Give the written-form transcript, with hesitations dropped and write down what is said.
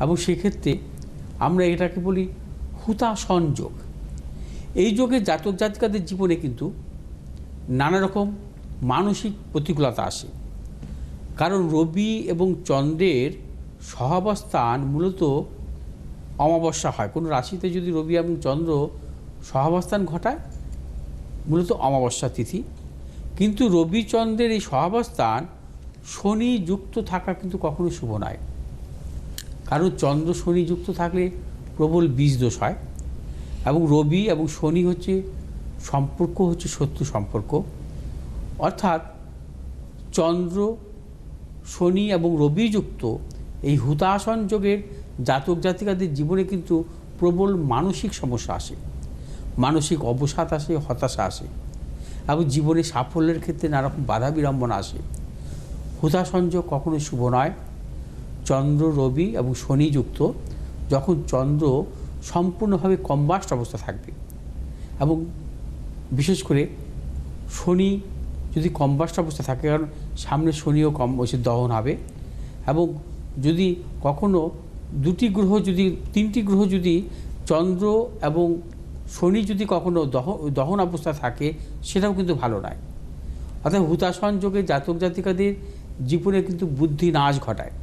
এবং সেক্ষেত্রে আমরা এটাকে বলি হুতাশন যোগ। এই যোগে জাতক জাতিকাদের জীবনে কিন্তু নানা রকম মানসিক প্রতিকূলতা আসে, কারণ রবি এবং চন্দ্রের সহাবস্থান মূলত অমাবস্যা হয়। কোনো রাশিতে যদি রবি এবং চন্দ্র সহাবস্থান ঘটায় মূলত অমাবস্যা তিথি, কিন্তু রবি চন্দ্রের এই সহাবস্থান শনি যুক্ত থাকা কিন্তু কখনো শুভ নয়, কারণ চন্দ্র শনি যুক্ত থাকলে প্রবল বীজ দোষ হয়। এবং রবি এবং শনি সম্পর্ক হচ্ছে শত্রু সম্পর্ক, অর্থাৎ চন্দ্র শনি এবং রবি যুক্ত এই হুতাশন যোগের জাতক জাতিকাদের জীবনে কিন্তু প্রবল মানসিক সমস্যা আসে, মানসিক অবসাদ আসে, হতাশা আসে এবং জীবনে সাফল্যের ক্ষেত্রে নানারকম বাধা বিড়ম্বনা আসে। হুতাশন যোগ কখনো শুভ নয়। চন্দ্র রবি এবং শনি যুক্ত, যখন চন্দ্র সম্পূর্ণভাবে কম্বাস্ট অবস্থা থাকবে এবং বিশেষ করে শনি যদি কম্বাস্ট অবস্থা থাকে, কারণ সামনে শনিও কম দহন হবে, এবং যদি কখনো তিনটি গ্রহ যদি চন্দ্র এবং শনি যদি কখনো দহন অবস্থা থাকে, সেটাও কিন্তু ভালো নয়। অর্থাৎ হুতাশন যোগে জাতক জাতিকাদের জীবনে কিন্তু বুদ্ধি নাশ ঘটায়।